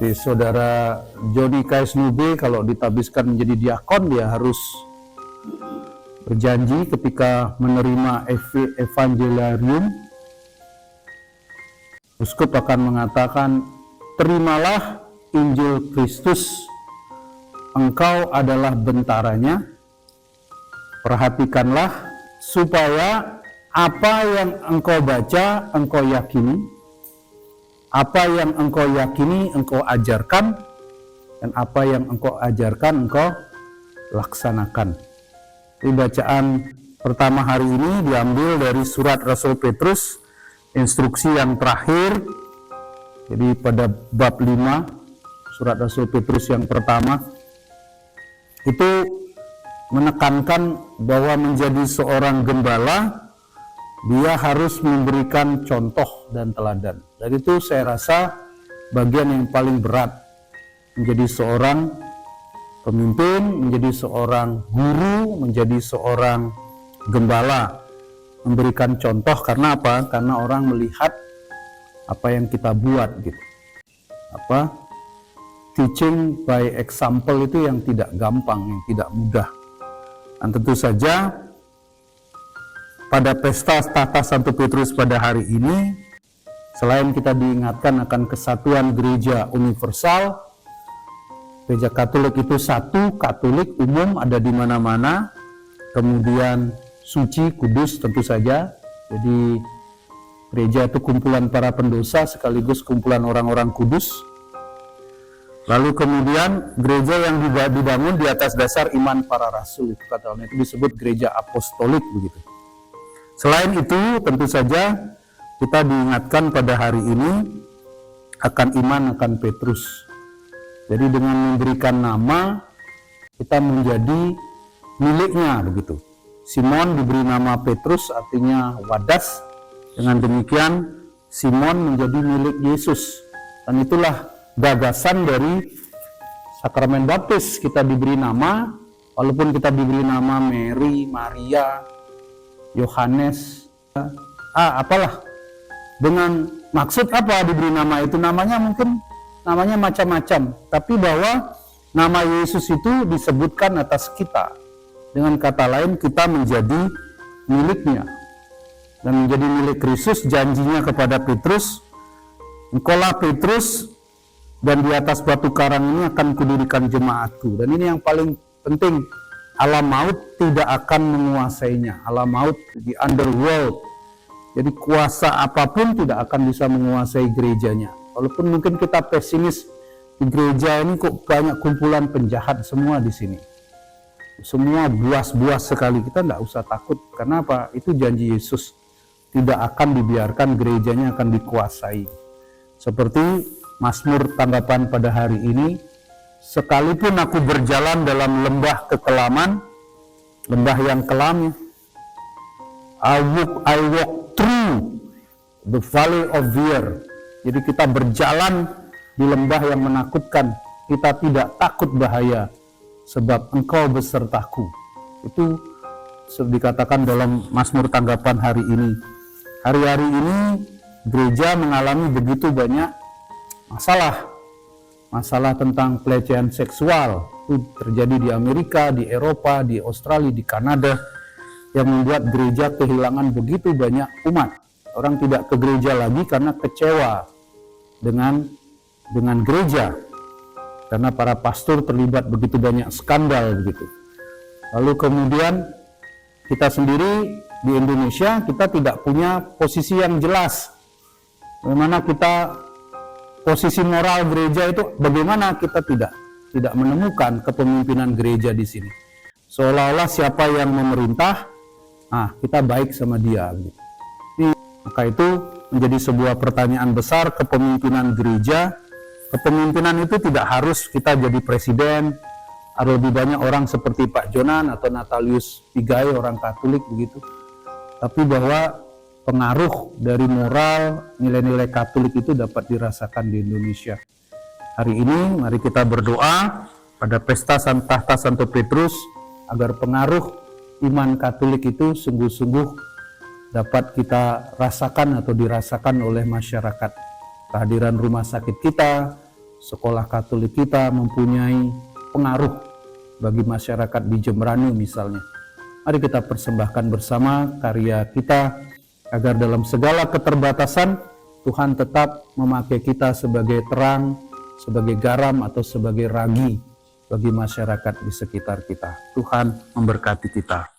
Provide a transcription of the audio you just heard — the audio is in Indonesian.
Seperti saudara Joni Kaisnube, kalau ditabiskan menjadi diakon, dia harus berjanji ketika menerima evangeliarium, uskup akan mengatakan, terimalah Injil Kristus, engkau adalah bentaranya, perhatikanlah supaya apa yang engkau baca, engkau yakini, apa yang engkau yakini, engkau ajarkan, dan apa yang engkau ajarkan, engkau laksanakan. Ini bacaan pertama hari ini diambil dari surat Rasul Petrus, instruksi yang terakhir. Jadi pada bab 5, surat Rasul Petrus yang pertama, itu menekankan bahwa menjadi seorang gembala, dia harus memberikan contoh dan teladan. Dan itu saya rasa bagian yang paling berat, menjadi seorang pemimpin, menjadi seorang guru, menjadi seorang gembala, memberikan contoh. Karena apa? Karena orang melihat apa yang kita buat gitu. Teaching by example itu yang tidak gampang, yang tidak mudah. Dan tentu saja pada pesta tahta Santo Petrus pada hari ini, selain kita diingatkan akan kesatuan gereja universal, gereja Katolik itu satu, Katolik umum ada di mana-mana, kemudian suci, kudus tentu saja. Jadi gereja itu kumpulan para pendosa sekaligus kumpulan orang-orang kudus. Lalu kemudian gereja yang dibangun di atas dasar iman para rasul, itu katanya itu disebut gereja apostolik begitu. Selain itu tentu saja kita diingatkan pada hari ini akan iman akan Petrus. Jadi dengan memberikan nama kita menjadi miliknya begitu. Simon diberi nama Petrus, artinya wadas. Dengan demikian Simon menjadi milik Yesus. Dan itulah gagasan dari sakramen baptis. Kita diberi nama, walaupun kita diberi nama Mary, Maria, Yohanes, apalah, dengan maksud apa diberi nama itu? Namanya mungkin namanya macam-macam, tapi bahwa nama Yesus itu disebutkan atas kita. Dengan kata lain, kita menjadi miliknya. Dan menjadi milik Kristus, janjinya kepada Petrus, engkaulah Petrus, dan di atas batu karang ini akan kudirikan jemaatku. Dan ini yang paling penting, alam maut tidak akan menguasainya. Alam maut di underworld, jadi kuasa apapun tidak akan bisa menguasai gerejanya. Walaupun mungkin kita pesimis, di gereja ini kok banyak kumpulan penjahat semua di sini. Semua buas-buas sekali, kita tidak usah takut. Karena apa? Itu janji Yesus. Tidak akan dibiarkan gerejanya akan dikuasai. Seperti Mazmur tanggapan pada hari ini, sekalipun aku berjalan dalam lembah kekelaman, lembah yang kelam, I walk through the valley of fear. Jadi kita berjalan di lembah yang menakutkan, kita tidak takut bahaya, sebab engkau besertaku. Itu dikatakan dalam Mazmur tanggapan hari ini. Hari-hari ini gereja mengalami begitu banyak masalah tentang pelecehan seksual. Itu terjadi di Amerika, di Eropa, di Australia, di Kanada, yang membuat gereja kehilangan begitu banyak umat. Orang tidak ke gereja lagi karena kecewa dengan gereja, karena para pastor terlibat begitu banyak skandal begitu. Lalu kemudian kita sendiri di Indonesia, kita tidak punya posisi yang jelas. Bagaimana kita, posisi moral gereja itu bagaimana, kita tidak menemukan kepemimpinan gereja di sini. Seolah-olah siapa yang memerintah, kita baik sama dia. Maka itu menjadi sebuah pertanyaan besar, kepemimpinan gereja. Kepemimpinan itu tidak harus kita jadi presiden, atau lebih banyak orang seperti Pak Jonan atau Natalius Pigai, orang Katolik begitu. Tapi bahwa pengaruh dari moral, nilai-nilai Katolik itu dapat dirasakan di Indonesia. Hari ini mari kita berdoa pada pesta tahta Santo Petrus agar pengaruh iman Katolik itu sungguh-sungguh dapat kita rasakan atau dirasakan oleh masyarakat. Kehadiran rumah sakit kita, sekolah Katolik kita mempunyai pengaruh bagi masyarakat di Jemberani misalnya. Mari kita persembahkan bersama karya kita agar dalam segala keterbatasan Tuhan tetap memakai kita sebagai terang, sebagai garam atau sebagai ragi bagi masyarakat di sekitar kita. Tuhan memberkati kita.